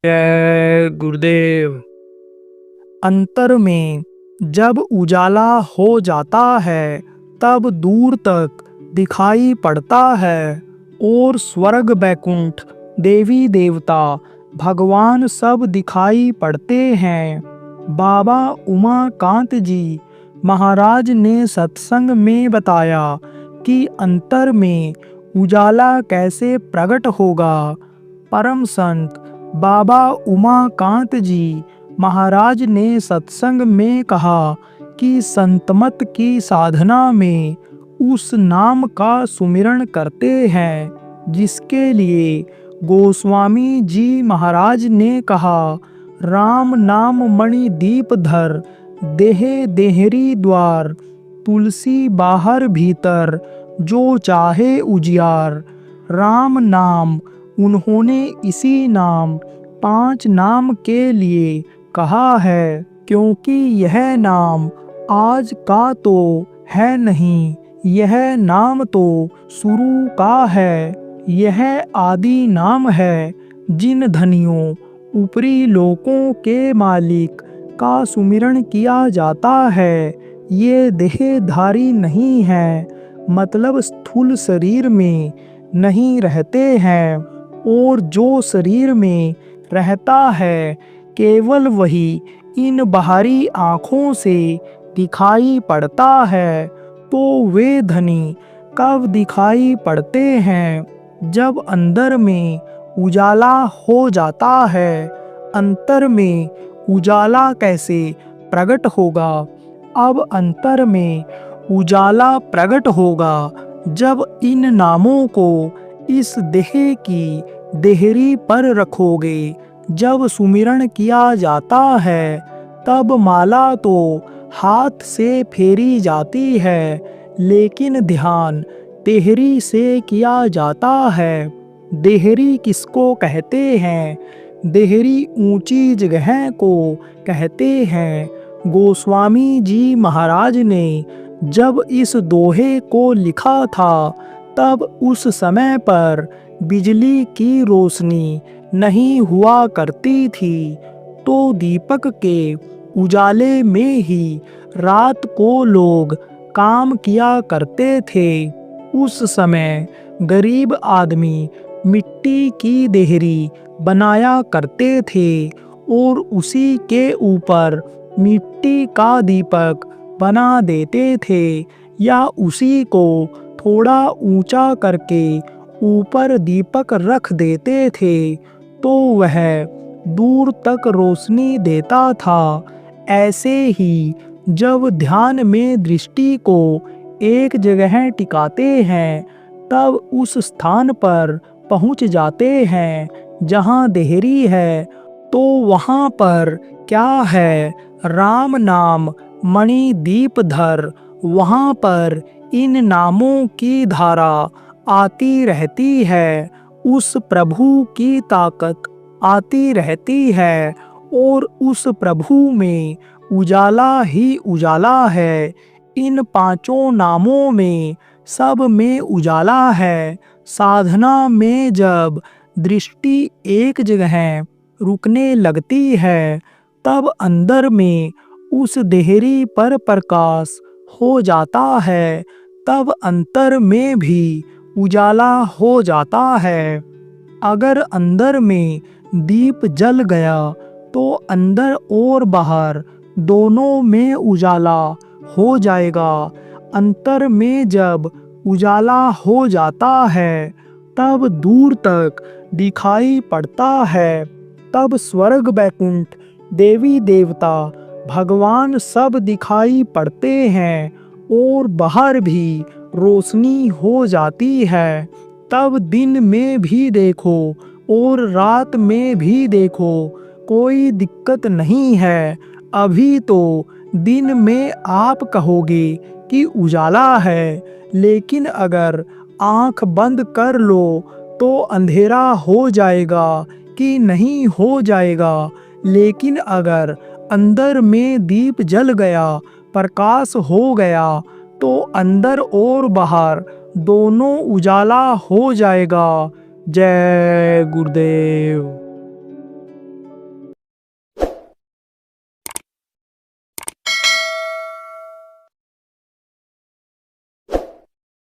जय गुरुदेव। अंतर में जब उजाला हो जाता है तब दूर तक दिखाई पड़ता है और स्वर्ग बैकुंठ देवी देवता भगवान सब दिखाई पड़ते हैं। बाबा उमाकांत जी महाराज ने सत्संग में बताया कि अंतर में उजाला कैसे प्रकट होगा। परम संत बाबा उमाकांत जी महाराज ने सत्संग में कहा कि संतमत की साधना में उस नाम का सुमिरन करते हैं जिसके लिए गोस्वामी जी महाराज ने कहा, राम नाम मणि दीप धर, देहे देहरी द्वार, तुलसी बाहर भीतर, जो चाहे उजियार। राम नाम उन्होंने इसी नाम 5 नाम के लिए कहा है, क्योंकि यह नाम आज का तो है नहीं, यह नाम तो शुरू का है। यह आदि नाम है जिन धनियों ऊपरी लोकों के मालिक का सुमिरन किया जाता है। ये देहधारी नहीं है, मतलब स्थूल शरीर में नहीं रहते हैं, और जो शरीर में रहता है केवल वही इन बाहरी आँखों से दिखाई पड़ता है। तो वे धनी कब दिखाई पड़ते हैं? जब अंदर में उजाला हो जाता है। अंतर में उजाला कैसे प्रकट होगा? अब अंतर में उजाला प्रकट होगा जब इन नामों को इस देह की देहरी पर रखोगे। जब सुमिरन किया जाता है तब माला तो हाथ से फेरी जाती है, लेकिन ध्यान देहरी से किया जाता है। देहरी किसको कहते हैं? देहरी ऊंची जगह को कहते हैं। गोस्वामी जी महाराज ने जब इस दोहे को लिखा था तब उस समय पर बिजली की रोशनी नहीं हुआ करती थी, तो दीपक के उजाले में ही रात को लोग काम किया करते थे। उस समय गरीब आदमी मिट्टी की देहरी बनाया करते थे और उसी के ऊपर मिट्टी का दीपक बना देते थे, या उसी को थोड़ा ऊंचा करके ऊपर दीपक रख देते थे, तो वह दूर तक रोशनी देता था। ऐसे ही जब ध्यान में दृष्टि को एक जगह टिकाते हैं तब उस स्थान पर पहुंच जाते हैं जहां देहरी है। तो वहां पर क्या है? राम नाम मणि दीप धर। वहां पर इन नामों की धारा आती रहती है, उस प्रभु की ताकत आती रहती है, और उस प्रभु में उजाला ही उजाला है। इन 5 नामों में सब में उजाला है। साधना में जब दृष्टि एक जगह रुकने लगती है तब अंदर में उस देहरी पर प्रकाश हो जाता है, तब अंतर में भी उजाला हो जाता है। अगर अंदर में दीप जल गया तो अंदर और बाहर दोनों में उजाला हो जाएगा। अंतर में जब उजाला हो जाता है तब दूर तक दिखाई पड़ता है, तब स्वर्ग बैकुंठ देवी देवता भगवान सब दिखाई पड़ते हैं, और बाहर भी रोशनी हो जाती है। तब दिन में भी देखो और रात में भी देखो, कोई दिक्कत नहीं है। अभी तो दिन में आप कहोगे कि उजाला है, लेकिन अगर आँख बंद कर लो तो अंधेरा हो जाएगा कि नहीं हो जाएगा। लेकिन अगर अंदर में दीप जल गया, प्रकाश हो गया, तो अंदर और बाहर दोनों उजाला हो जाएगा। जय गुरुदेव।